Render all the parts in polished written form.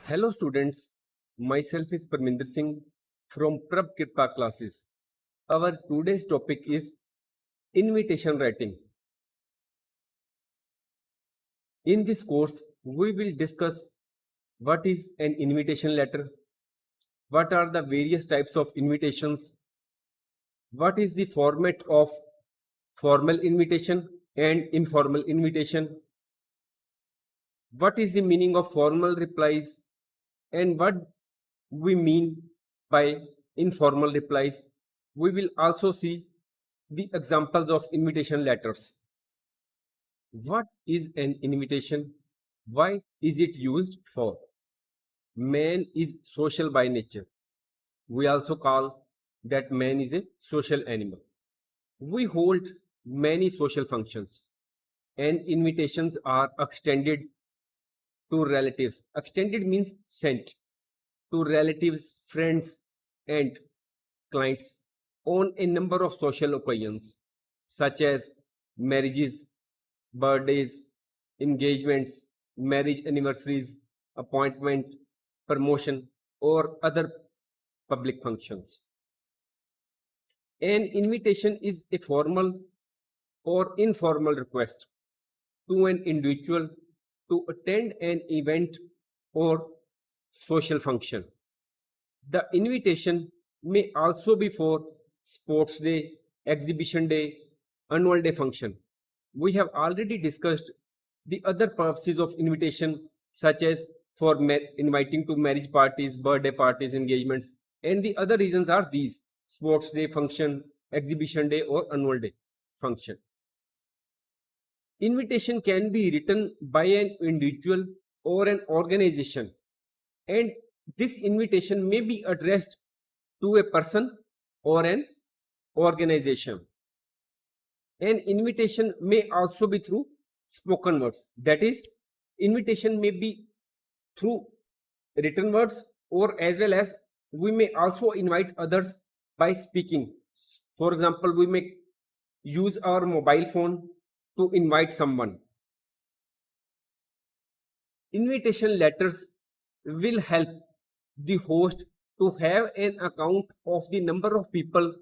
Hello students, myself is Parminder Singh from Prab Kirpa classes. Our today's topic is invitation writing. In this course, we will discuss what is an invitation letter, what are the various types of invitations, what is the format of formal invitation and informal invitation, what is the meaning of formal replies, and what we mean by informal replies. We will also see the examples of invitation letters. What is an invitation? Why is it used for? Man is social by nature. We also call that man is a social animal. We hold many social functions, and invitations are extended to relatives. Extended means sent to relatives, friends, and clients on a number of social occasions such as marriages, birthdays, engagements, marriage anniversaries, appointment, promotion, or other public functions. An invitation is a formal or informal request to an individual to attend an event or social function. The invitation may also be for sports day, exhibition day, annual day function. We have already discussed the other purposes of invitation, such as for inviting to marriage parties, birthday parties, engagements, and the other reasons are these: sports day function, exhibition day, or annual day function. Invitation can be written by an individual or an organization, and this invitation may be addressed to a person or an organization. An invitation may also be through spoken words. That is, invitation may be through written words, or as well as we may also invite others by speaking. For example, we may use our mobile phone to invite someone. Invitation letters will help the host to have an account of the number of people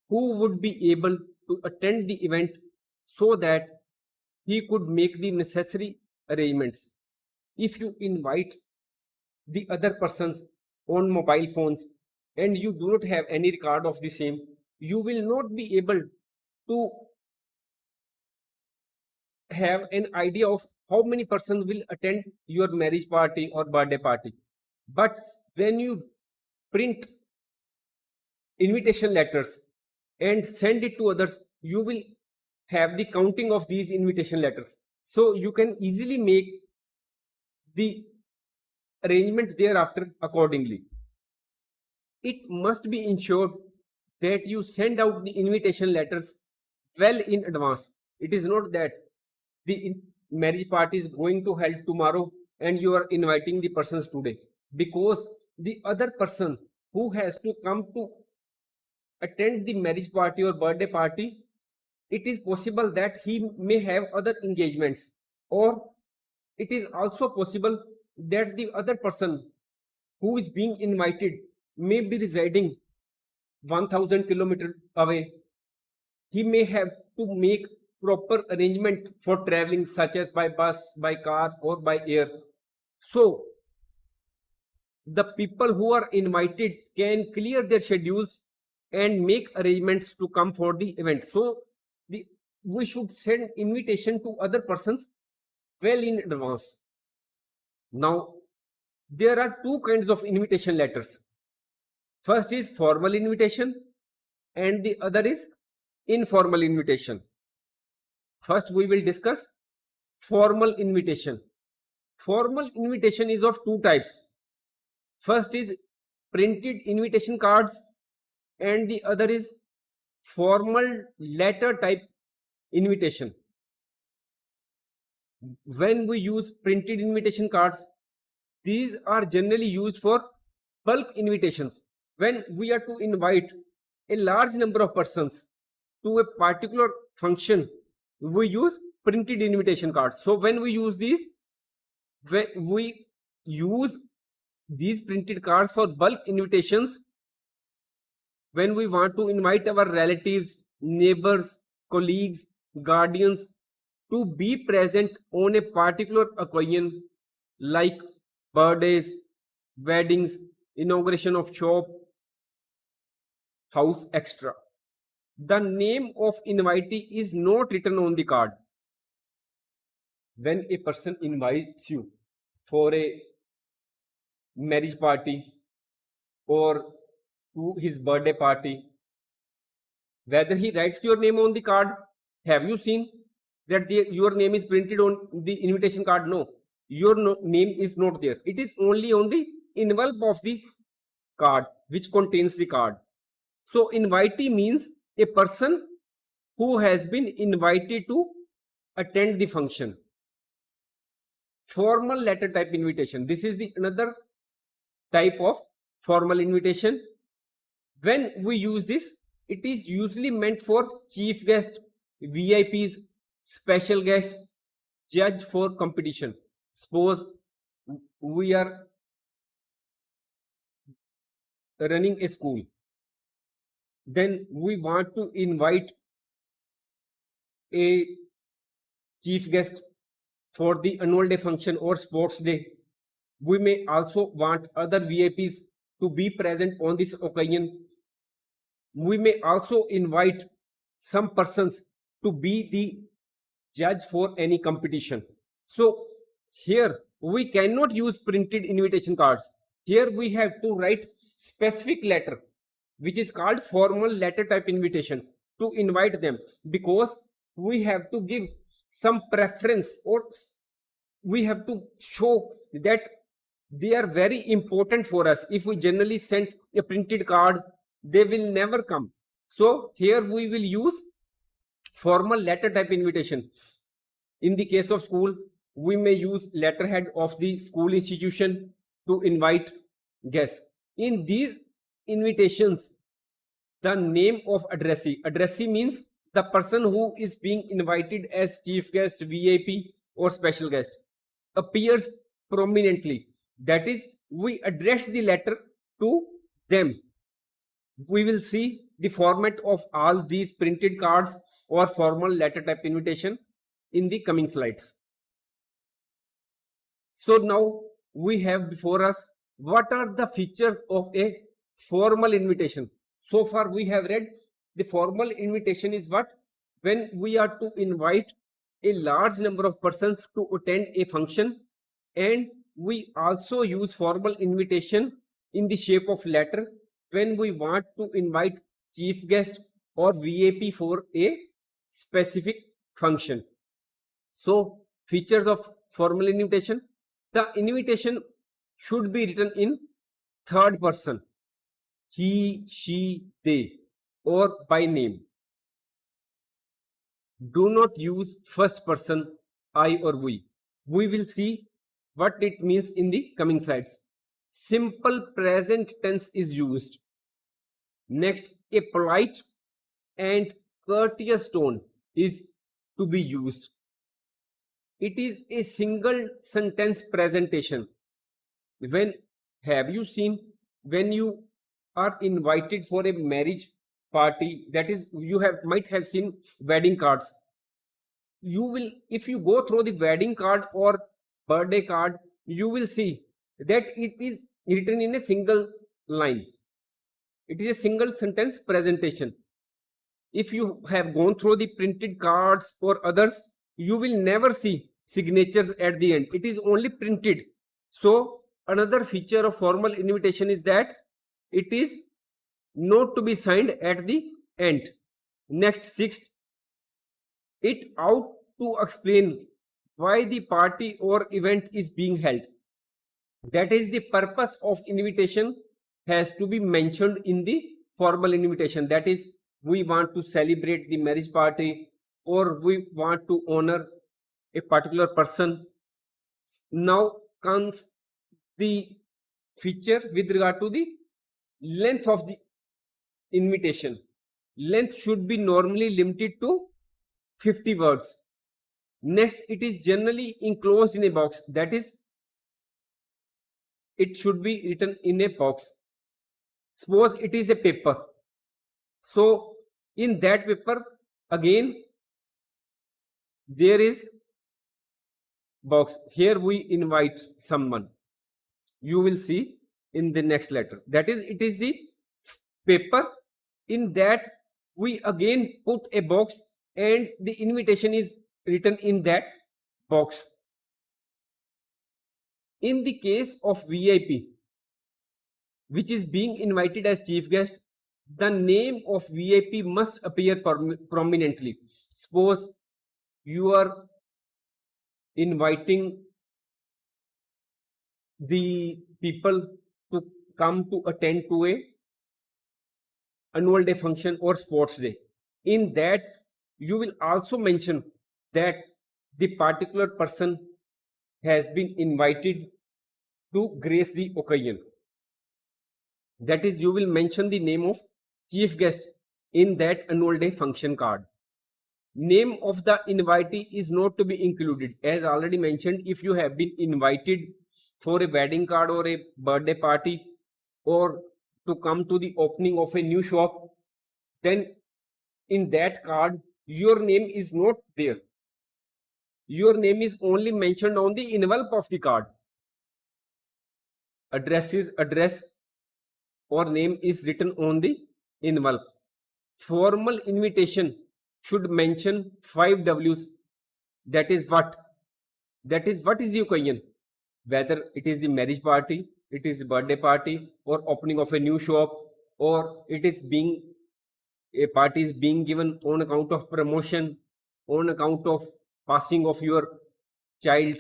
who would be able to attend the event so that he could make the necessary arrangements. If you invite the other persons on mobile phones and you do not have any record of the same, you will not be able to have an idea of how many persons will attend your marriage party or birthday party. But when you print invitation letters and send it to others, you will have the counting of these invitation letters. So you can easily make the arrangement thereafter accordingly. It must be ensured that you send out the invitation letters well in advance. It is not that the marriage party is going to held tomorrow and you are inviting the persons today, because the other person who has to come to attend the marriage party or birthday party, it is possible that he may have other engagements, or it is also possible that the other person who is being invited may be residing 1000 kilometers away. He may have to make proper arrangement for traveling, such as by bus, by car, or by air. So the people who are invited can clear their schedules and make arrangements to come for the event. So we should send invitation to other persons well in advance. Now, there are two kinds of invitation letters. First is formal invitation and the other is informal invitation. First, we will discuss formal invitation. Formal invitation is of two types. First is printed invitation cards and the other is formal letter type invitation. When we use printed invitation cards, these are generally used for bulk invitations. When we are to invite a large number of persons to a particular function, we use printed invitation cards. So when we use these, we use these printed cards for bulk invitations when we want to invite our relatives, neighbors, colleagues, guardians to be present on a particular occasion like birthdays, weddings, inauguration of shop, house, etc. The name of invitee is not written on the card. When a person invites you for a marriage party or to his birthday party, whether he writes your name on the card, have you seen that your name is printed on the invitation card? No, your name is not there. It is only on the envelope of the card which contains the card. So invitee means a person who has been invited to attend the function. Formal letter type invitation. This is the another type of formal invitation. When we use this, it is usually meant for chief guest, VIPs, special guests, judge for competition. Suppose we are running a school, then we want to invite a chief guest for the annual day function or sports day. We may also want other VIPs to be present on this occasion. We may also invite some persons to be the judge for any competition. So here we cannot use printed invitation cards. Here we have to write specific letter which is called formal letter type invitation to invite them, because we have to give some preference or we have to show that they are very important for us. If we generally send a printed card, they will never come. So here we will use formal letter type invitation. In the case of school, we may use letterhead of the school institution to invite guests. In these invitations, the name of addressee means the person who is being invited as chief guest, VIP or special guest, appears prominently. That is, we address the letter to them. We will see the format of all these printed cards or formal letter type invitation in the coming slides. So now we have before us what are the features of a formal invitation. So far we have read the formal invitation is what? When we are to invite a large number of persons to attend a function, and we also use formal invitation in the shape of letter when we want to invite chief guest or VIP for a specific function. So features of formal invitation: the invitation should be written in third person, he, she, they, or by name. Do not use first person, I or we. We will see what it means in the coming slides. Simple present tense is used. Next, a polite and courteous tone is to be used. It is a single sentence presentation. When have you seen when you are invited for a marriage party, that is, you might have seen wedding cards. You will, if you go through the wedding card or birthday card, you will see that it is written in a single line. It is a single sentence presentation. If you have gone through the printed cards or others, you will never see signatures at the end. It is only printed. So another feature of formal invitation is that it is not to be signed at the end. Next, sixth, it out to explain why the party or event is being held. That is, the purpose of invitation has to be mentioned in the formal invitation. That is, we want to celebrate the marriage party or we want to honor a particular person. Now comes the feature with regard to the length of the invitation. Length should be normally limited to 50 words. Next, it is generally enclosed in a box. That is, it should be written in a box. Suppose it is a paper. So in that paper, again, there is box. Here we invite someone. You will see in the next letter. That is, it is the paper. In that, we again put a box and the invitation is written in that box. In the case of VIP, which is being invited as chief guest, the name of VIP must appear prominently. Suppose you are inviting the people to come to attend to a annual day function or sports day. In that, you will also mention that the particular person has been invited to grace the occasion. That is, you will mention the name of chief guest in that annual day function card. Name of the invitee is not to be included. As already mentioned, if you have been invited for a wedding card or a birthday party or to come to the opening of a new shop, then in that card, your name is not there. Your name is only mentioned on the envelope of the card. Address or name is written on the envelope. Formal invitation should mention 5 W's. That is what? That is what is the occasion? Whether it is the marriage party, it is the birthday party, or opening of a new shop, or it is being a party is being given on account of promotion, on account of passing of your child,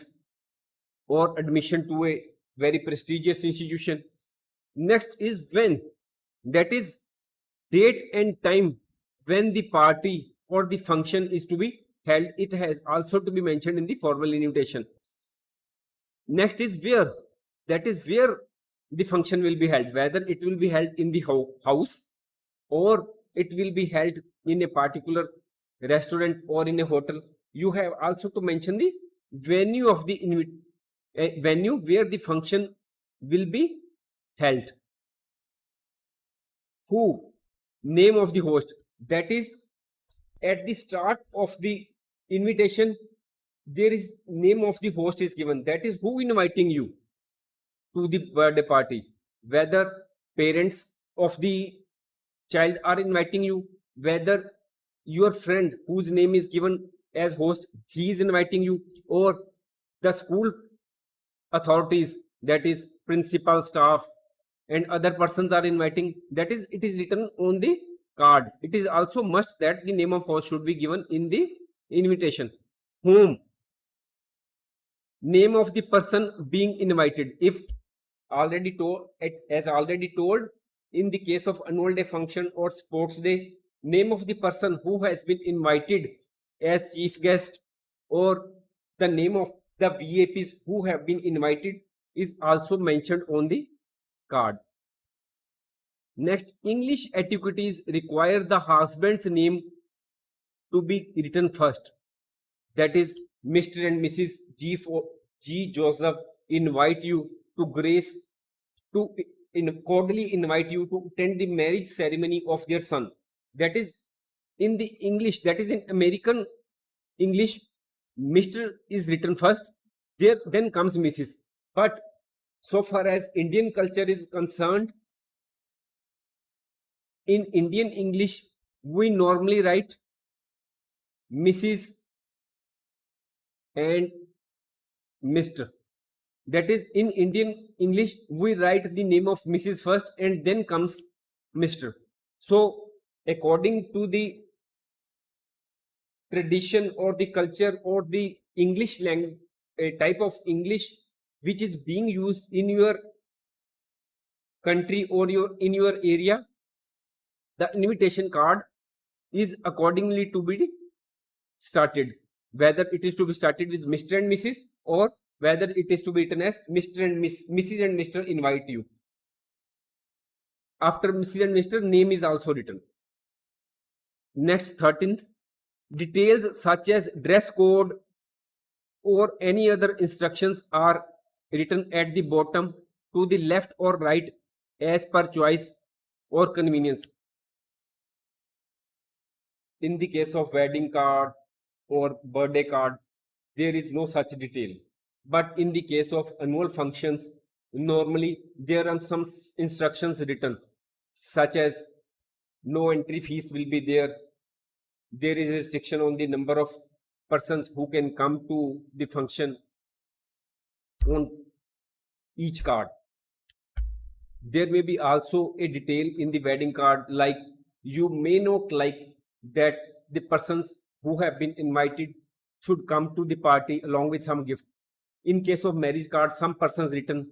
or admission to a very prestigious institution. Next is when. That is date and time when the party or the function is to be held. It has also to be mentioned in the formal invitation. Next is where. That is where the function will be held, whether it will be held in the house or it will be held in a particular restaurant or in a hotel. You have also to mention the venue of the venue where the function will be held. Who? Name of the host. That is, at the start of the invitation, there is name of the host is given. That is who inviting you to the birthday party. Whether parents of the child are inviting you, whether your friend whose name is given as host, he is inviting you, or the school authorities, that is principal, staff, and other persons are inviting. That is, it is written on the card. It is also must that the name of host should be given in the invitation. Whom? Name of the person being invited. If already told, as already told, in the case of annual day function or sports day, name of the person who has been invited as chief guest or the name of the VIPs who have been invited is also mentioned on the card. Next, English etiquettes require the husband's name to be written first. That is, Mr. and Mrs. G. Joseph invite you to grace, to cordially invite you to attend the marriage ceremony of their son. That is in the English, that is in American English, Mr. is written first, there then comes Mrs. But so far as Indian culture is concerned, in Indian English, we normally write Mrs. and Mr. That is, in Indian English, we write the name of Mrs. first and then comes Mr. So, according to the tradition or the culture or the English language, a type of English which is being used in your country or in your area, the invitation card is accordingly to be started. Whether it is to be started with Mr. and Mrs. or whether it is to be written as Mr. and Mrs. and Mr. invite you. After Mrs. and Mr. name is also written. Next, 13th, details such as dress code or any other instructions are written at the bottom to the left or right as per choice or convenience. In the case of wedding card or birthday card, there is no such detail. But in the case of annual functions, normally there are some instructions written, such as no entry fees will be there. There is a restriction on the number of persons who can come to the function on each card. There may be also a detail in the wedding card, like you may not like that the persons who have been invited should come to the party along with some gift. In case of marriage card, some persons written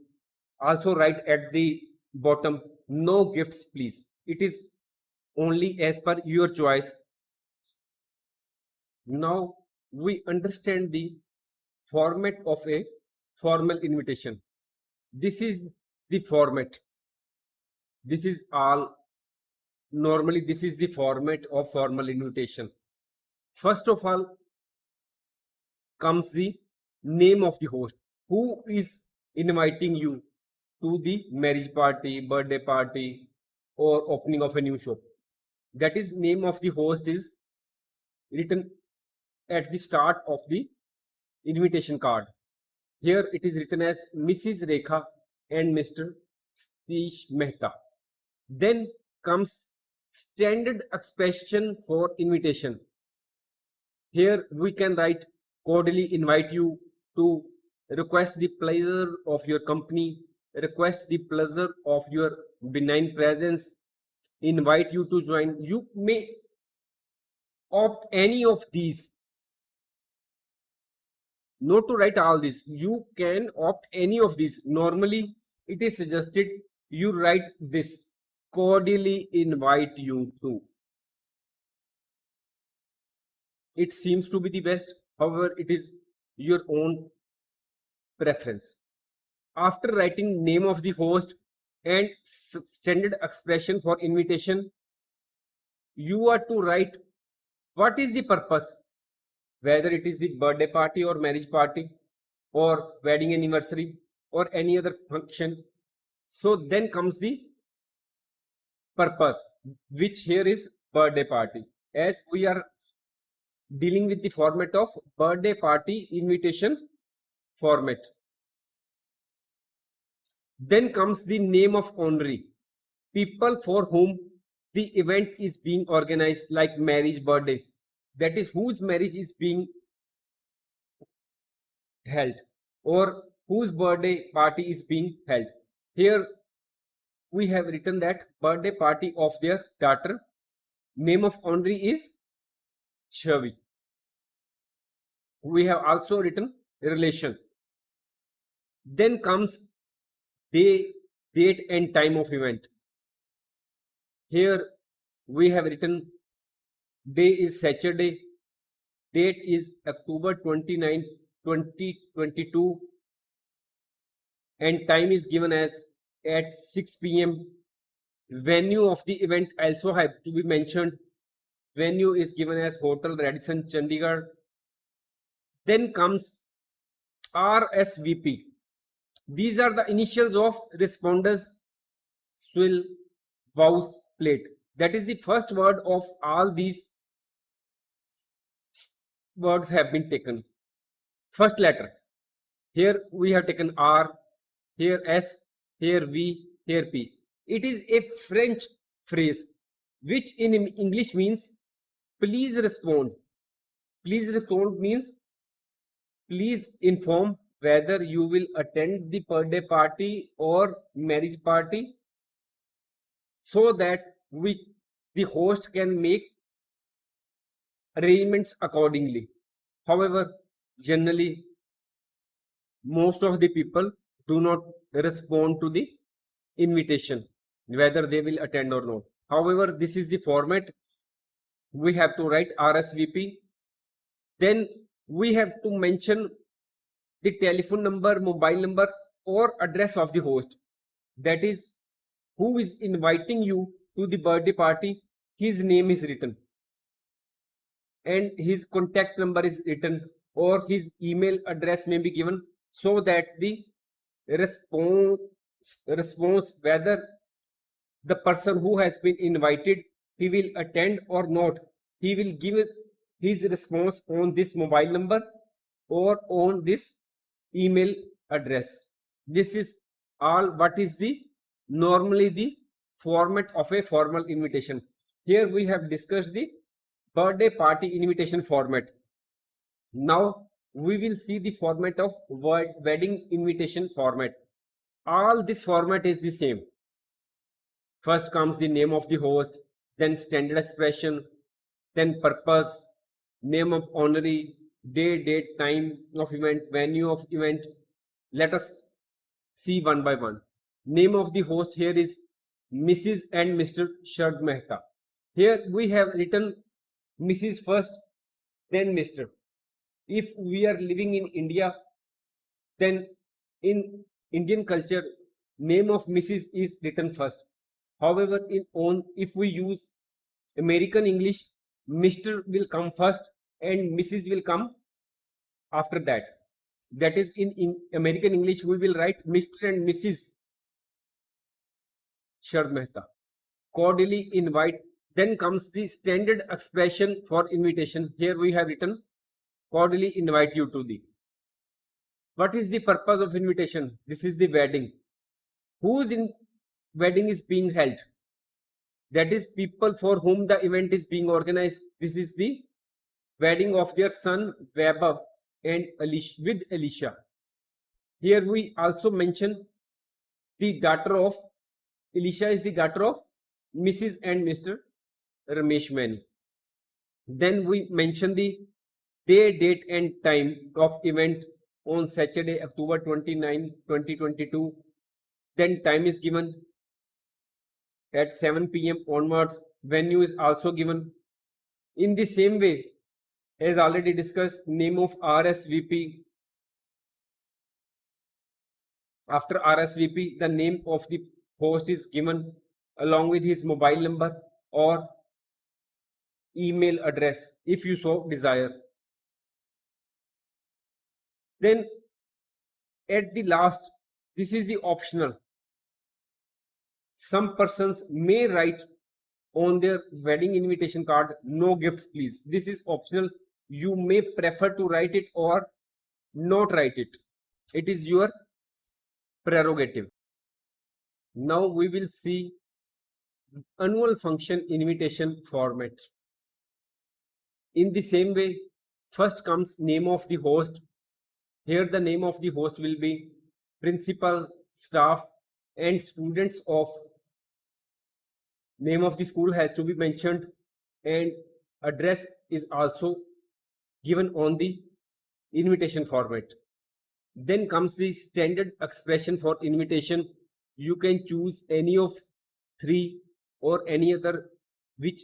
also write at the bottom, no gifts please. It is only as per your choice. Now we understand the format of a formal invitation. This is the format. This is all. Normally, this is the format of formal invitation. First of all comes the name of the host. Who is inviting you to the marriage party, birthday party, or opening of a new shop? That is, name of the host is written at the start of the invitation card. Here it is written as Mrs. Rekha and Mr. Satish Mehta. Then comes standard expression for invitation. Here we can write cordially invite you to, request the pleasure of your company, request the pleasure of your benign presence, invite you to join. You may opt any of these. Not to write all this. You can opt any of these. Normally, it is suggested you write this, cordially invite you to. It seems to be the best. However, it is your own preference. After writing name of the host and standard expression for invitation, you are to write what is the purpose, whether it is the birthday party or marriage party or wedding anniversary or any other function. So then comes the purpose, which here is birthday party, as we are dealing with the format of birthday party invitation format. Then comes the name of honoree, people for whom the event is being organized, like marriage, birthday, that is whose marriage is being held or whose birthday party is being held. Here we have written that birthday party of their daughter. Name of honoree is Chavi. We have also written relation. Then comes day, date and time of event. Here we have written day is Saturday, date is October 29, 2022, and time is given as at 6 p.m. Venue of the event also have to be mentioned. Venue is given as Hotel Radisson, Chandigarh. Then comes RSVP. These are the initials of responders, swill, vows, plate. That is the first word of all these words have been taken. First letter. Here we have taken R, here S, here V, here P. It is a French phrase which in English means please respond. Please respond means please inform whether you will attend the birthday party or marriage party, so that the host can make arrangements accordingly. However, generally most of the people do not respond to the invitation, whether they will attend or not. However, this is the format. We have to write RSVP. Then we have to mention the telephone number, mobile number or address of the host. That is, who is inviting you to the birthday party, his name is written and his contact number is written, or his email address may be given, so that the response response whether the person who has been invited, he will attend or not. He will give his response on this mobile number or on this email address. This is all what is the normally the format of a formal invitation. Here we have discussed the birthday party invitation format. Now we will see the format of wedding invitation format. All this format is the same. First comes the name of the host, then standard expression, then purpose, name of honoree, day, date, time of event, venue of event. Let us see one by one. Name of the host here is Mrs. and Mr. Sharad Mehta. Here we have written Mrs. first, then Mr. If we are living in India, then in Indian culture, name of Mrs. is written first. However, if we use American English, Mr. will come first and Mrs. will come after that. That is, in American English, we will write Mr. and Mrs. Sharad Mehta. Cordially invite. Then comes the standard expression for invitation. Here we have written cordially invite you to the. What is the purpose of invitation? This is the wedding. Whose wedding is being held? That is people for whom the event is being organized. This is the wedding of their son Weber and with Alicia. Here we also mention the daughter of Alicia is the daughter of Mrs. and Mr. Ramesh Mani. Then we mention the day, date and time of event on Saturday, October 29, 2022. Then time is given at 7 p.m. onwards. Venue is also given. In the same way, as already discussed, name of RSVP. After RSVP, the name of the host is given along with his mobile number or email address if you so desire. Then at the last, this is the optional. Some persons may write on their wedding invitation card, no gift please. This is optional. You may prefer to write it or not write it. It is your prerogative. Now we will see annual function invitation format. In the same way, first comes name of the host. Here the name of the host will be principal, staff and students of. Name of the school has to be mentioned and address is also given on the invitation format. Then comes the standard expression for invitation. You can choose any of three or any other which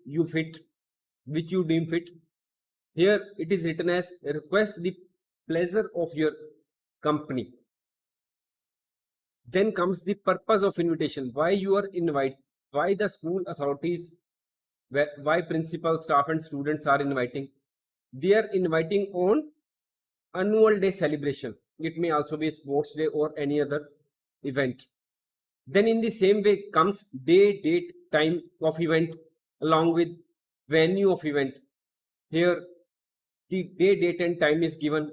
you deem fit. Here it is written as request the pleasure of your company. Then comes the purpose of invitation. Why you are invited? Why the school authorities, why principal, staff and students are inviting? They are inviting on annual day celebration. It may also be sports day or any other event. Then in the same way comes day, date, time of event along with venue of event. Here the day, date and time is given.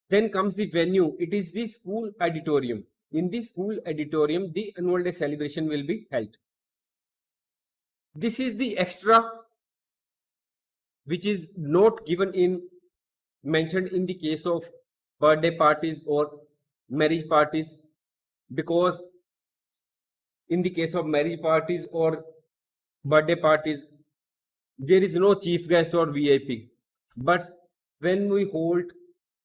Then comes the venue. It is the school auditorium. In the school auditorium, the annual day celebration will be held. This is the extra which is not mentioned in the case of birthday parties or marriage parties, because in the case of marriage parties or birthday parties, there is no chief guest or VIP. But when we hold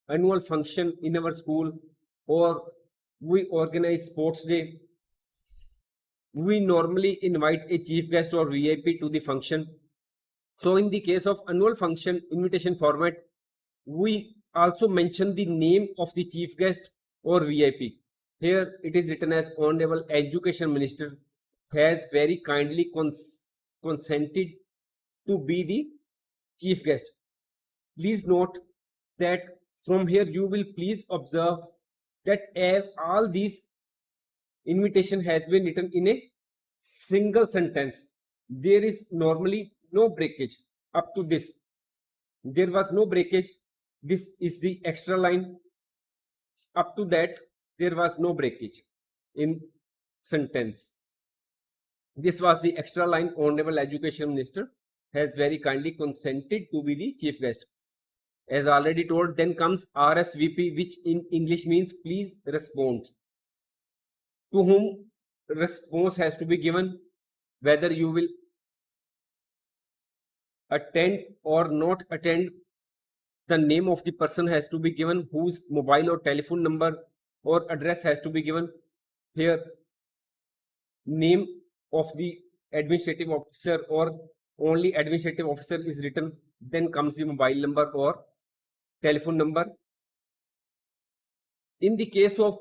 annual function in our school or we organize sports day, we normally invite a chief guest or VIP to the function. So in the case of annual function invitation format, we also mention the name of the chief guest or VIP. Here it is written as Honorable Education Minister has very kindly consented to be the chief guest. Please note that from here you will please observe that all these invitation has been written in a single sentence. There is normally no breakage. Up to this, there was no breakage. This is the extra line. Up to that, there was no breakage in sentence. This was the extra line. Honorable Education Minister has very kindly consented to be the chief guest. As already told, then comes RSVP, which in English means please respond. To whom response has to be given, whether you will attend or not attend. The name of the person has to be given, whose mobile or telephone number or address has to be given. Here, name of the administrative officer or only administrative officer is written. Then comes the mobile number or telephone number. In the case of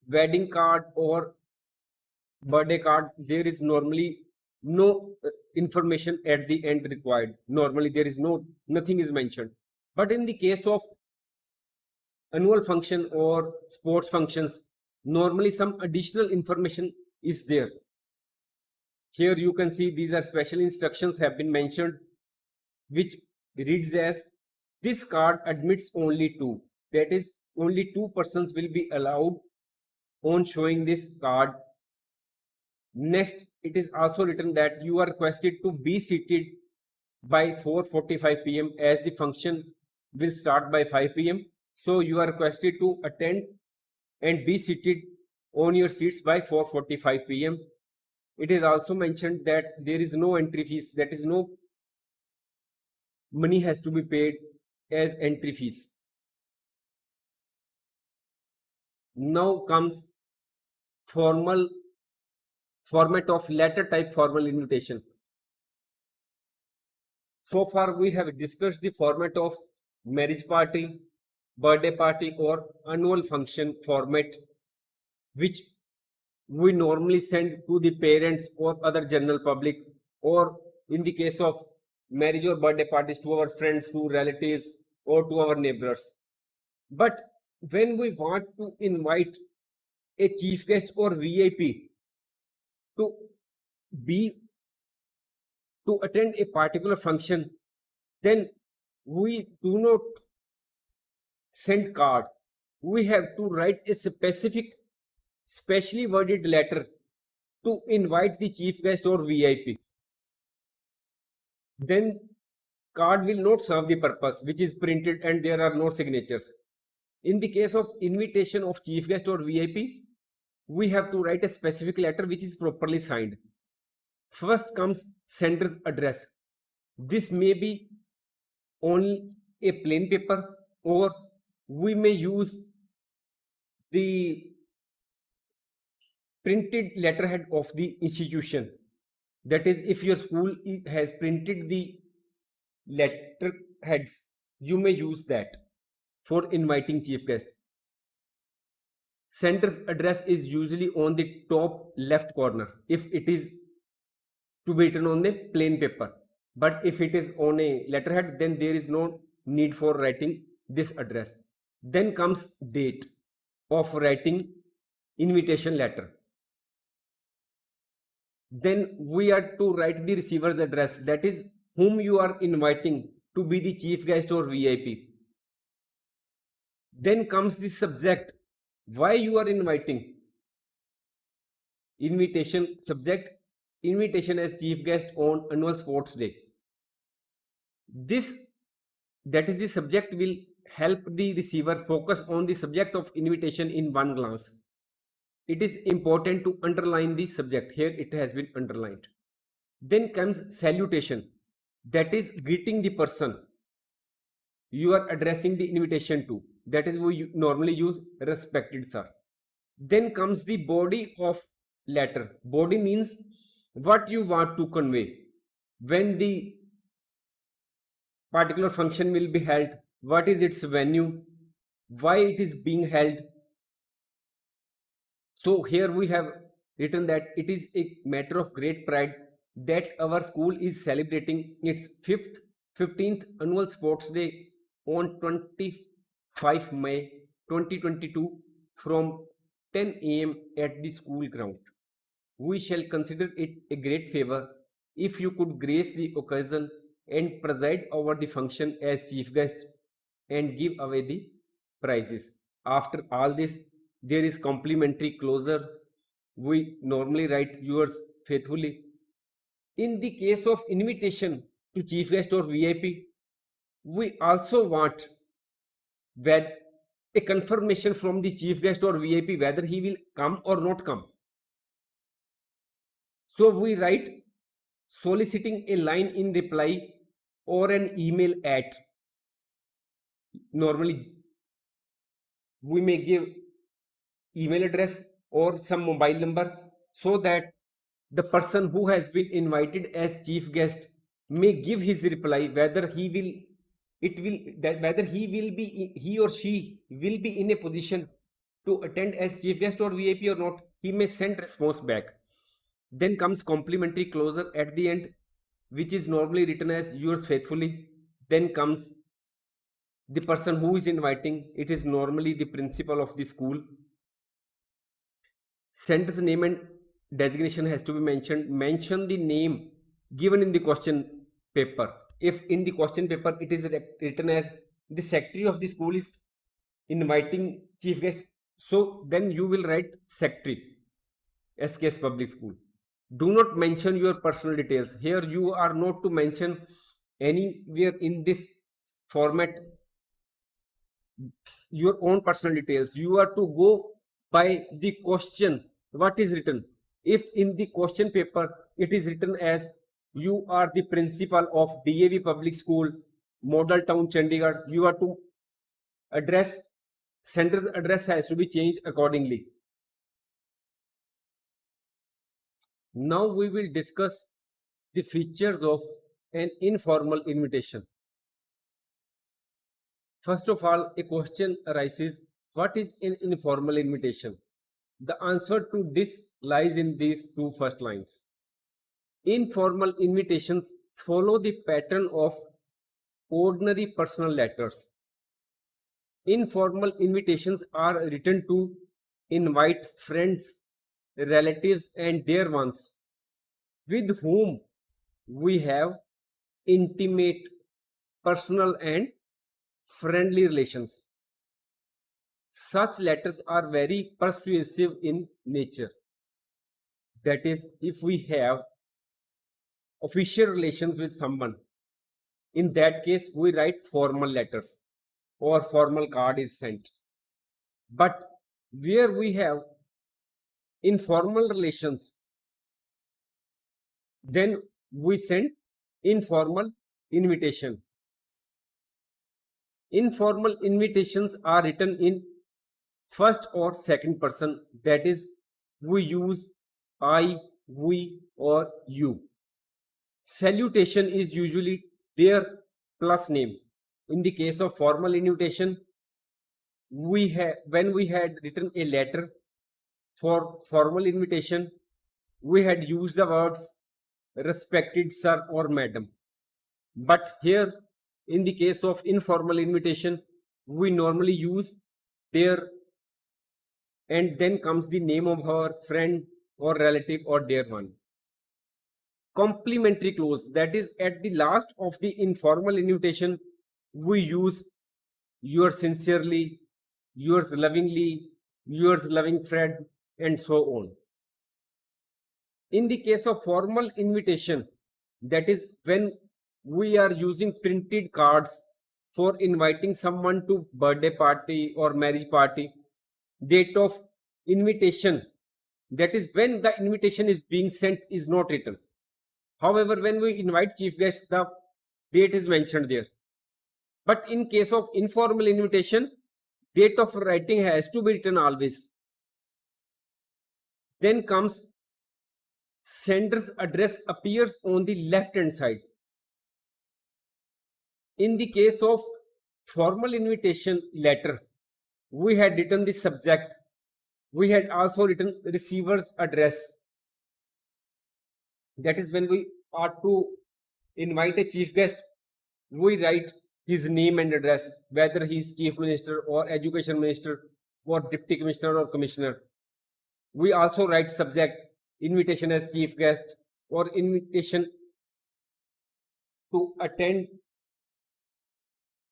wedding card or birthday card, there is normally no information at the end required. Normally there is nothing is mentioned. But in the case of annual function or sports functions, normally some additional information is there. Here you can see these are special instructions have been mentioned, which reads as, this card admits only two. That is, only two persons will be allowed on showing this card. Next, it is also written that you are requested to be seated by 4:45 p.m. as the function will start by 5 p.m. So you are requested to attend and be seated on your seats by 4:45 p.m. It is also mentioned that there is no entry fees, that is no money has to be paid as entry fees. Now comes format of letter type formal invitation. So far we have discussed the format of marriage party, birthday party or annual function format, which we normally send to the parents or other general public, or in the case of marriage or birthday parties, to our friends, to relatives or to our neighbors. But when we want to invite a chief guest or VIP to attend a particular function, then we do not send card. We have to write a specially worded letter to invite the chief guest or VIP. Then card will not serve the purpose, which is printed and there are no signatures. In the case of invitation of chief guest or VIP, we have to write a specific letter which is properly signed. First comes sender's address. This may be on a plain paper, or we may use the printed letterhead of the institution. That is, if your school has printed the letterheads, you may use that for inviting chief guest. Sender's address is usually on the top left corner if it is to be written on the plain paper. But if it is on a letterhead, then there is no need for writing this address. Then comes date of writing invitation letter. Then we are to write the receiver's address, that is, whom you are inviting to be the chief guest or VIP. Then comes the subject, why you are inviting. Invitation subject, invitation as chief guest on annual sports day. This, that is the subject, will help the receiver focus on the subject of invitation in one glance. It is important to underline the subject. Here it has been underlined. Then comes salutation, that is greeting the person you are addressing the invitation to. That is, we normally use respected sir. Then comes the body of letter. Body means what you want to convey, when the particular function will be held, what is its venue, why it is being held. So here we have written that it is a matter of great pride that our school is celebrating its 15th annual sports day on 25 May 2022 from 10 a.m. at the school ground. We shall consider it a great favor if you could grace the occasion and preside over the function as chief guest and give away the prizes. After all this, there is complimentary closure. We normally write yours faithfully. In the case of invitation to chief guest or VIP, we also want that a confirmation from the chief guest or VIP whether he will come or not come. So we write soliciting a line in reply or an email at. Normally we may give email address or some mobile number so that the person who has been invited as chief guest may give his reply whether he or she will be in a position to attend as chief guest or VIP or not. He may send response back. Then comes complimentary closure at the end, which is normally written as yours faithfully. Then comes the person who is inviting. It is normally the principal of the school. Sender's name and designation has to be mentioned. Mention the name given in the question paper. If in the question paper it is written as the secretary of the school is inviting chief guest, so then you will write secretary, SKS Public School. Do not mention your personal details. Here you are not to mention anywhere in this format your own personal details. You are to go by the question what is written. If in the question paper it is written as you are the principal of DAV Public School, Model Town, Chandigarh, you are to address, sender's address has to be changed accordingly. Now we will discuss the features of an informal invitation. First of all, a question arises, what is an informal invitation? The answer to this lies in these two first lines. Informal invitations follow the pattern of ordinary personal letters. Informal invitations are written to invite friends, relatives and dear ones with whom we have intimate, personal and friendly relations. Such letters are very persuasive in nature. That is, if we have official relations with someone, in that case we write formal letters or formal card is sent. But where we have informal relations, then we send informal invitation. Informal invitations are written in first or second person, that is, we use I, we or you. Salutation is usually their plus name. In the case of formal invitation, when we had written a letter for formal invitation, we had used the words respected sir or madam. But here, in the case of informal invitation, we normally use their, and then comes the name of our friend or relative or dear one. Complimentary clause, that is at the last of the informal invitation, we use yours sincerely, yours lovingly, yours loving friend, and so on. In the case of formal invitation, that is when we are using printed cards for inviting someone to birthday party or marriage party, date of invitation, that is when the invitation is being sent, is not written. However, when we invite chief guests, the date is mentioned there. But in case of informal invitation, date of writing has to be written always. Then comes sender's address appears on the left hand side. In the case of formal invitation letter, we had written the subject. We had also written receiver's address. That is when we are to invite a chief guest, we write his name and address, whether he is chief minister or education minister or deputy commissioner or commissioner. We also write subject, invitation as chief guest or invitation to attend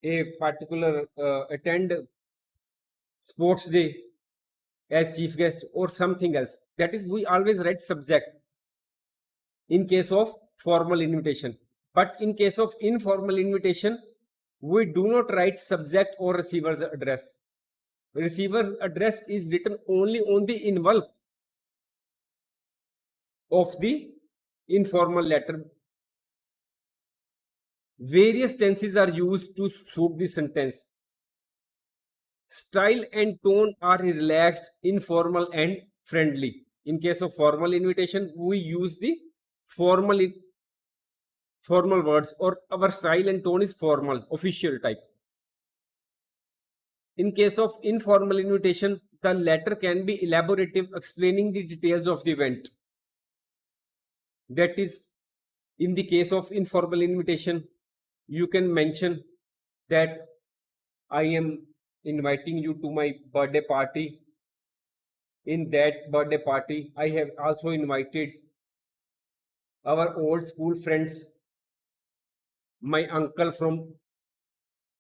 a particular attend sports day as chief guest or something else. That is, we always write subject in case of formal invitation. But in case of informal invitation, we do not write subject or receiver's address. Receiver's address is written only on the envelope of the informal letter. Various tenses are used to suit the sentence. Style and tone are relaxed, informal, and friendly. In case of formal invitation, we use the formal words, or our style and tone is formal, official type. In case of informal invitation, the letter can be elaborative, explaining the details of the event. That is, in the case of informal invitation, you can mention that I am inviting you to my birthday party. In that birthday party, I have also invited our old school friends. My uncle from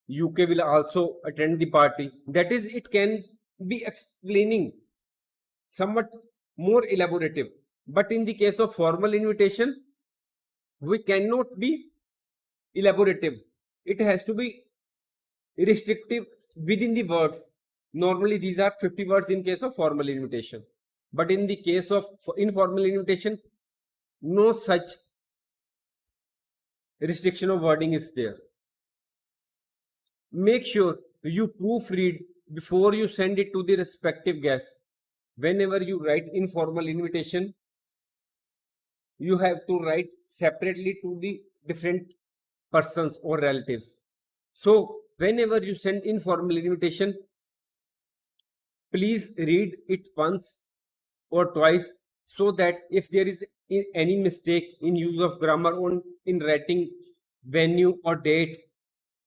UK will also attend the party. That is, it can be explaining somewhat more elaborative. But in the case of formal invitation, we cannot be elaborative. It has to be restrictive within the words. Normally, these are 50 words in case of formal invitation. But in the case of informal invitation, no such restriction of wording is there. Make sure you proofread before you send it to the respective guest. Whenever you write informal invitation, you have to write separately to the different persons or relatives. So whenever you send informal invitation, please read it once or twice, so that if there is any mistake in use of grammar or in writing venue or date,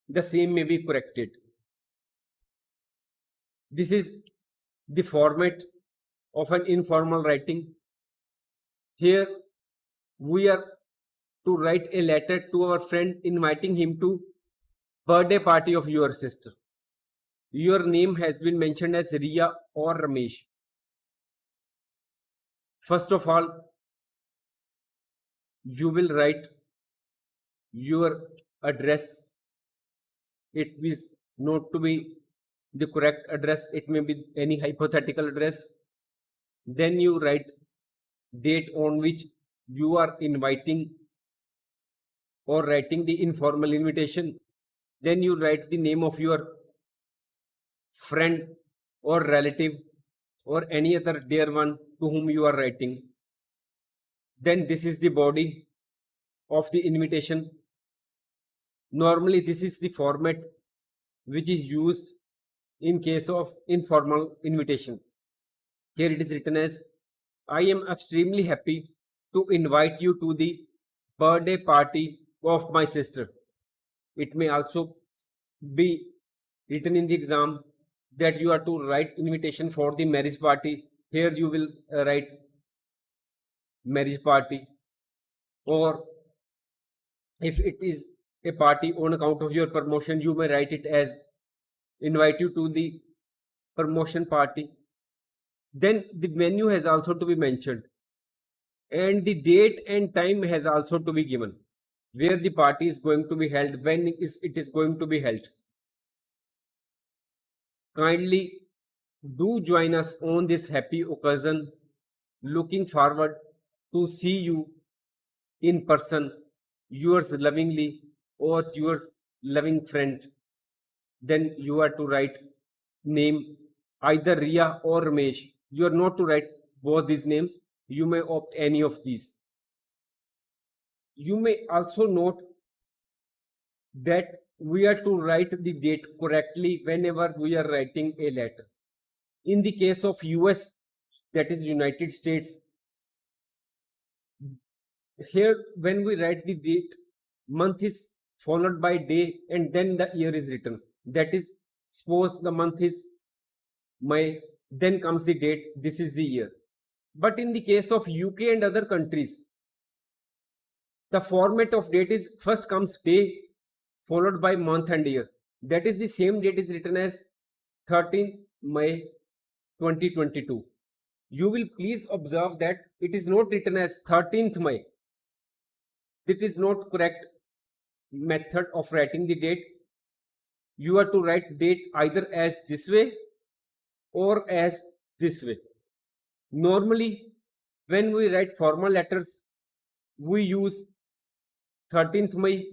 the same may be corrected. This is the format of an informal writing. Here we are to write a letter to our friend inviting him to birthday party of your sister. Your name has been mentioned as Riya or Ramesh. First of all, you will write your address. It is not to be the correct address, it may be any hypothetical address. Then you write date on which you are inviting or writing the informal invitation. Then you write the name of your friend or relative or any other dear one to whom you are writing. Then this is the body of the invitation. Normally this is the format which is used in case of informal invitation. Here it is written as, I am extremely happy to invite you to the birthday party of my sister. It may also be written in the exam that you are to write invitation for the marriage party. Here you will write marriage party. Or if it is a party on account of your promotion, you may write it as invite you to the promotion party. Then the venue has also to be mentioned, and the date and time has also to be given, where the party is going to be held, when it is going to be held. Kindly do join us on this happy occasion. Looking forward to see you in person. Yours lovingly, or yours loving friend. Then you are to write name, either Riya or Ramesh. You are not to write both these names. You may opt any of these. You may also note that we are to write the date correctly whenever we are writing a letter. In the case of US, that is United States, here when we write the date, month is followed by day, and then the year is written. That is, suppose the month is May, then comes the date, this is the year. But in the case of UK and other countries, the format of date is first comes day followed by month and year. That is, the same date is written as 13th May 2022. You will please observe that it is not written as 13th May. It is not correct method of writing the date. You are to write date either as this way or as this way. Normally, when we write formal letters, we use 13th May,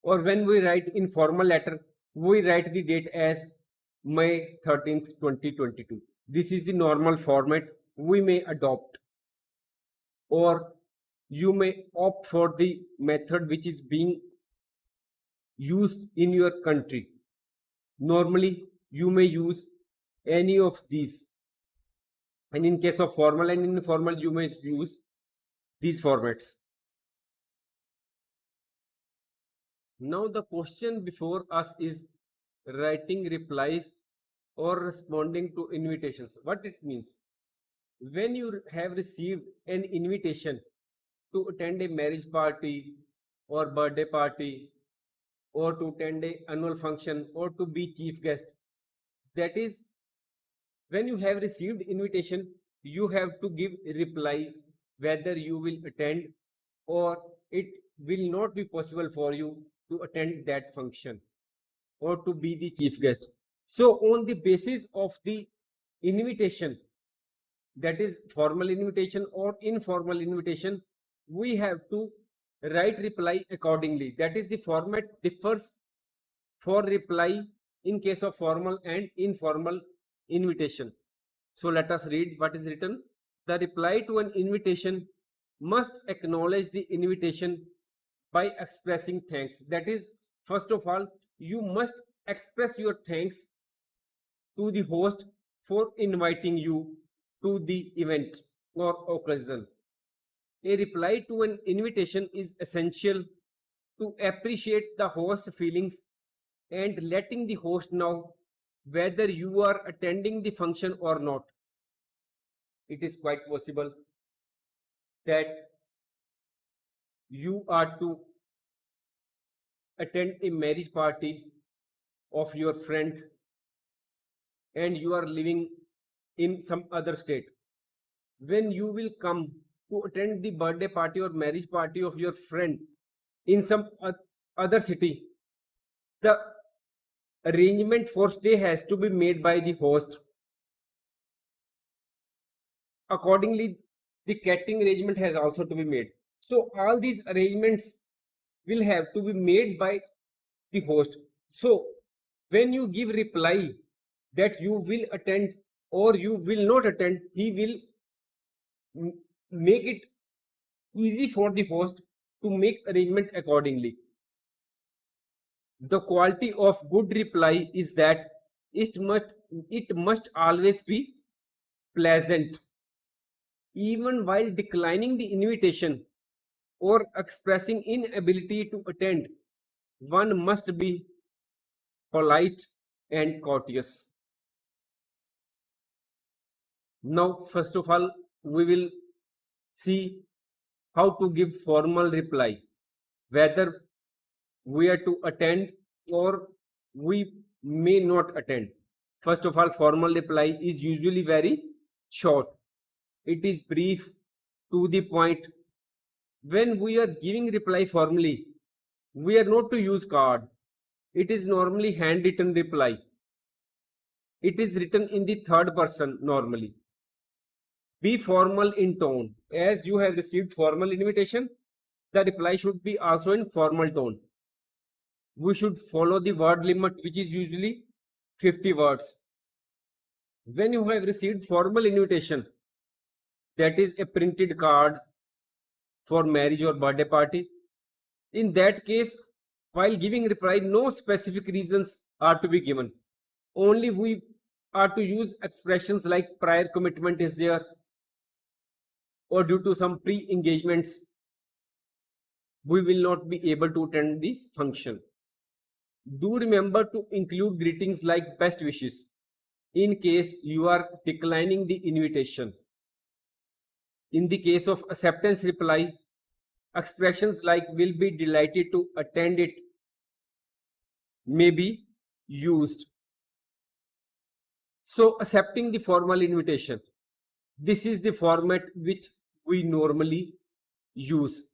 or when we write informal letter, we write the date as May 13th, 2022. This is the normal format we may adopt, or you may opt for the method which is being used in your country. Normally, you may use any of these, and in case of formal and informal, you may use these formats. Now the question before us is writing replies or responding to invitations. What it means? When you have received an invitation to attend a marriage party or birthday party, or to attend a annual function, or to be chief guest, that is, when you have received invitation, you have to give reply whether you will attend or it will not be possible for you to attend that function or to be the chief guest. So on the basis of the invitation, that is formal invitation or informal invitation, we have to write reply accordingly. That is, the format differs for reply in case of formal and informal invitation. So let us read what is written. The reply to an invitation must acknowledge the invitation by expressing thanks. That is, first of all, you must express your thanks to the host for inviting you to the event or occasion. A reply to an invitation is essential to appreciate the host's feelings and letting the host know whether you are attending the function or not. It is quite possible that you are to attend a marriage party of your friend and you are living in some other state. When you will come to attend the birthday party or marriage party of your friend in some other city, the arrangement for stay has to be made by the host. Accordingly, the catering arrangement has also to be made. So all these arrangements will have to be made by the host. So when you give reply that you will attend or you will not attend, he will make it easy for the host to make arrangement accordingly. The quality of good reply is that it must always be pleasant. Even while declining the invitation or expressing inability to attend, one must be polite and courteous. Now, first of all, we will see how to give formal reply, whether we are to attend or we may not attend. First of all, formal reply is usually very short. It is brief, to the point. When we are giving reply formally, we are not to use card. It is normally handwritten reply. It is written in the third person normally. Be formal in tone. As you have received formal invitation, the reply should be also in formal tone. We should follow the word limit, which is usually 50 words. When you have received formal invitation, that is a printed card for marriage or birthday party, in that case, while giving reply, no specific reasons are to be given. Only we are to use expressions like prior commitment is there, or due to some pre-engagements, we will not be able to attend the function. Do remember to include greetings like best wishes in case you are declining the invitation. In the case of acceptance reply, expressions like will be delighted to attend it may be used. So accepting the formal invitation. This is the format which we normally use.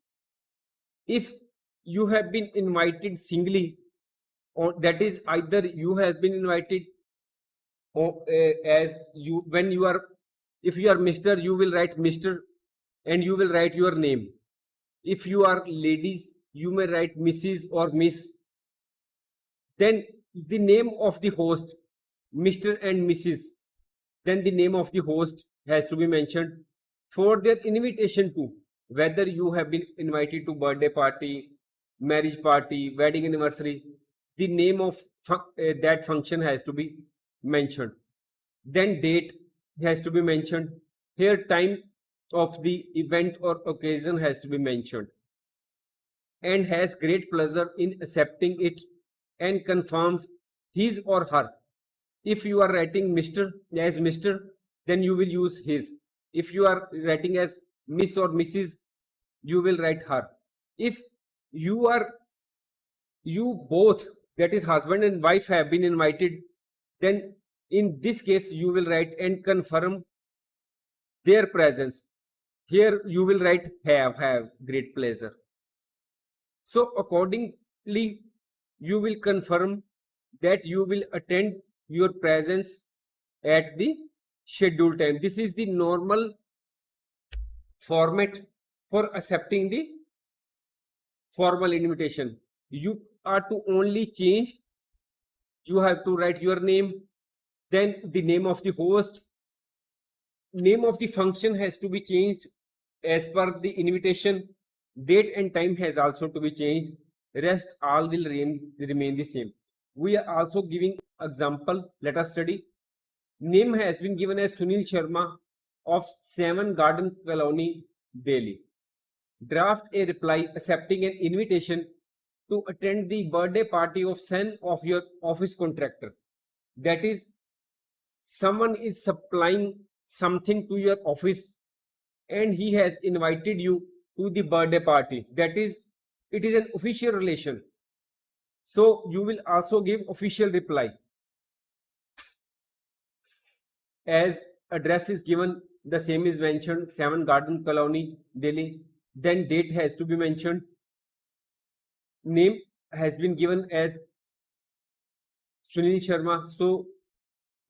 If you have been invited singly, or that is either you have been invited or as you when you are, if you are Mr., you will write Mr. and you will write your name. If you are ladies, you may write Mrs. or Miss. Then the name of the host, Mr. and Mrs. Then the name of the host has to be mentioned for their invitation to, whether you have been invited to birthday party, marriage party, wedding anniversary, the name of that function has to be mentioned. Then date has to be mentioned. Here time of the event or occasion has to be mentioned, and has great pleasure in accepting it and confirms his or her. If you are writing Mr. as Mr., then you will use his. If you are writing as Miss or Mrs., you will write her. If you both, that is husband and wife, have been invited, then in this case you will write and confirm their presence. Here you will write have great pleasure. So accordingly, you will confirm that you will attend your presence at the scheduled time. This is the normal format for accepting the formal invitation. You are to only change, you have to write your name, then the name of the host, name of the function has to be changed as per the invitation, date and time has also to be changed, rest all will remain the same. We are also giving example, let us study. Name has been given as Sunil Sharma of 7 Garden Colony, Delhi. Draft a reply accepting an invitation to attend the birthday party of son of your office contractor. That is, someone is supplying something to your office and he has invited you to the birthday party. That is, it is an official relation. So you will also give official reply. As address is given, the same is mentioned, 7 Garden Colony, Delhi. Then date has to be mentioned. Name has been given as Sunil Sharma. So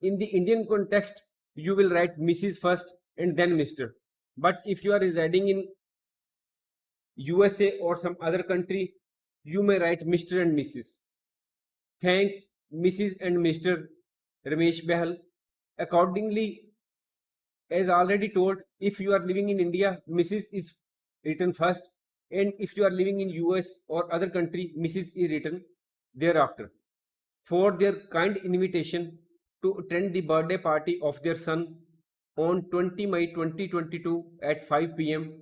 in the Indian context, you will write Mrs. first and then Mr. But if you are residing in USA or some other country, you may write Mr. and Mrs. Thank Mrs. and Mr. Ramesh Behal. Accordingly, as already told, if you are living in India, Mrs. is written first, and if you are living in US or other country, Mrs. is written thereafter. For their kind invitation to attend the birthday party of their son on 20 May 2022 at 5 p.m.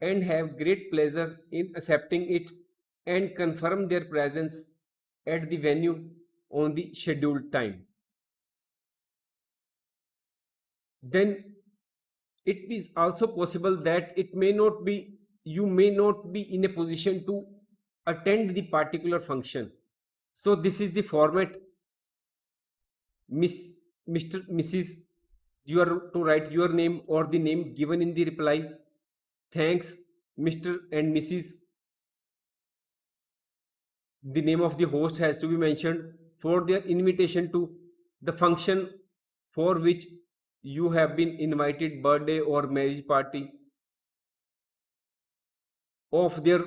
and have great pleasure in accepting it and confirm their presence at the venue on the scheduled time. Then it is also possible that you may not be in a position to attend the particular function. So this is the format. Mr. Mrs. You are to write your name or the name given in the reply. Thanks Mr. and Mrs. The name of the host has to be mentioned for their invitation to the function for which you have been invited, birthday or marriage party of their,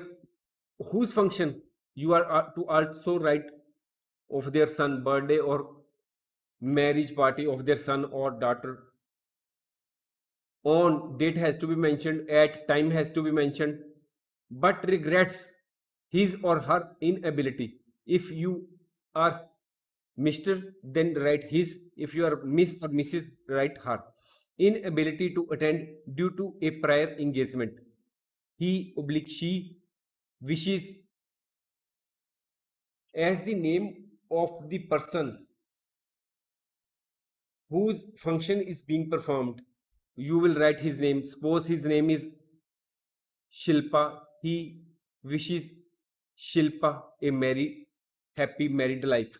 whose function you are to also write of their son, birthday or marriage party of their son or daughter. On date has to be mentioned, at time has to be mentioned, but regrets his or her inability. If you are Mr., then write his. If you are Miss or Mrs., write her. Inability to attend due to a prior engagement. He/she wishes as the name of the person whose function is being performed. You will write his name. Suppose his name is Shilpa. He wishes Shilpa a happy married life.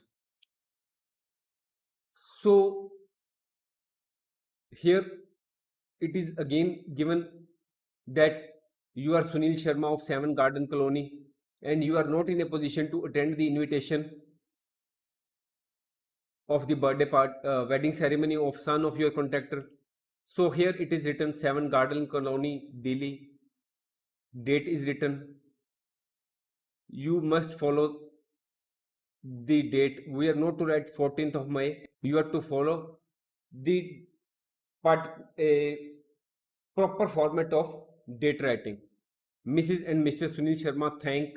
So here it is again given that you are Sunil Sharma of Seven Garden Colony and you are not in a position to attend the invitation of the wedding ceremony of son of your contractor. So here it is written Seven Garden Colony, Delhi. Date is written. You must follow the date. We are not to write 14th of May. You have to follow the part, a proper format of date writing. Mrs. and Mr. Sunil Sharma thank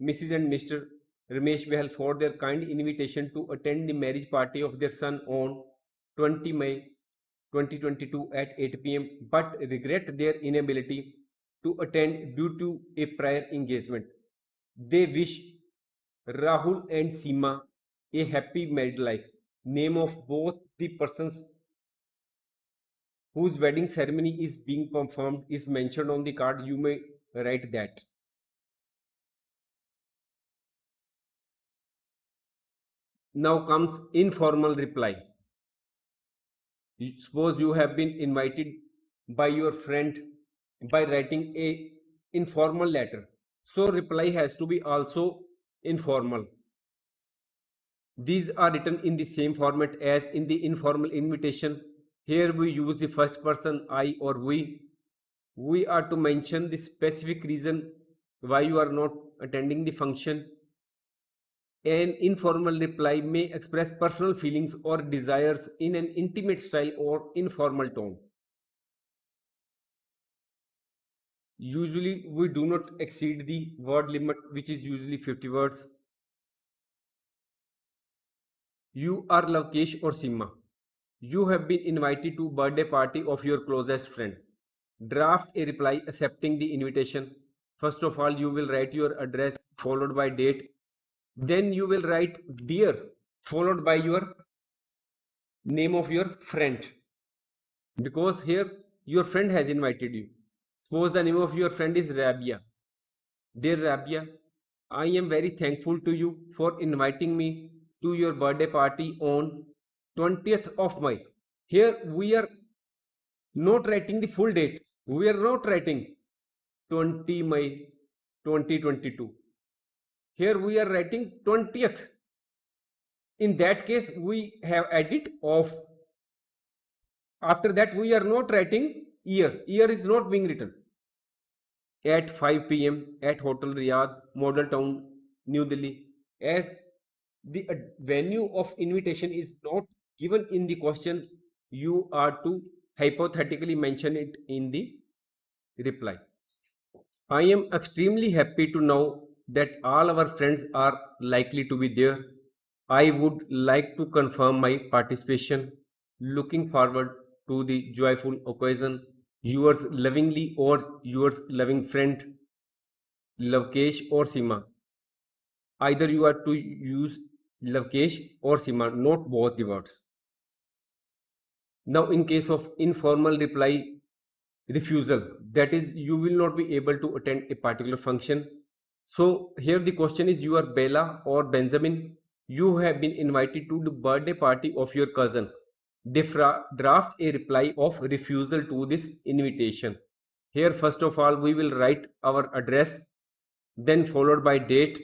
Mrs. and Mr. Ramesh Behal for their kind invitation to attend the marriage party of their son on 20 May 2022 at 8 p.m. but regret their inability to attend due to a prior engagement. They wish Rahul and Seema a happy married life. Name of both the persons whose wedding ceremony is being performed is mentioned on the card. You may write that. Now comes informal reply. Suppose you have been invited by your friend by writing a informal letter. So reply has to be also informal. These are written in the same format as in the informal invitation. Here we use the first person I or we. We are to mention the specific reason why you are not attending the function. An informal reply may express personal feelings or desires in an intimate style or informal tone. Usually we do not exceed the word limit, which is usually 50 words. You are Lavkesh or Sima. You have been invited to birthday party of your closest friend. Draft a reply accepting the invitation. First of all, you will write your address followed by date. Then you will write dear followed by your name of your friend. Because here your friend has invited you. Suppose the name of your friend is Rabia. Dear Rabia, I am very thankful to you for inviting me to your birthday party on 20th of May. Here we are not writing the full date. We are not writing 20 May 2022. Here we are writing 20th. In that case, we have added of. After that, we are not writing year. Year is not being written. At 5 p.m. at Hotel Riyadh, Model Town, New Delhi. As the venue of invitation is not given in the question, you are to hypothetically mention it in the reply. I am extremely happy to know that all our friends are likely to be there. I would like to confirm my participation. Looking forward to the joyful occasion. Yours lovingly or yours loving friend, Lavkesh or Sima. Either you are to use Lavkesh or Sima, not both the words. Now, in case of informal reply refusal, that is, you will not be able to attend a particular function. So, here the question is you are Bella or Benjamin. You have been invited to the birthday party of your cousin. Draft a reply of refusal to this invitation. Here, first of all, we will write our address, then followed by date.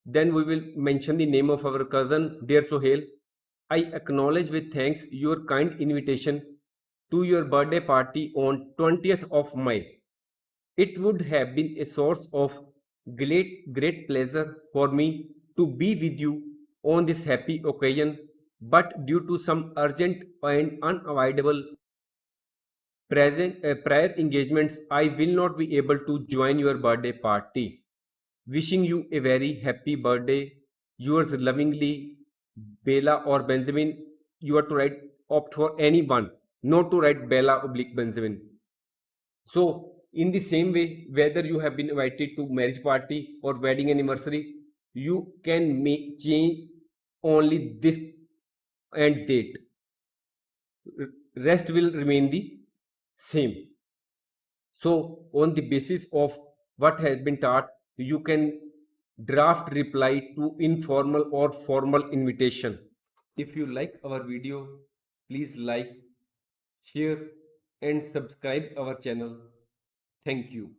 Then we will mention the name of our cousin, dear Sohail. I acknowledge with thanks your kind invitation to your birthday party on 20th of May. It would have been a source of great pleasure for me to be with you on this happy occasion, but due to some urgent and unavoidable prior engagements, I will not be able to join your birthday party. Wishing you a very happy birthday. Yours lovingly, Bella or Benjamin. You are to opt for anyone, not to write Bella oblique Benjamin. So, In the same way, whether you have been invited to marriage party or wedding anniversary, you can make change only this and date. Rest will remain the same. So on the basis of what has been taught, you can draft reply to informal or formal invitation. If you like our video, please like, share and subscribe our channel. Thank you.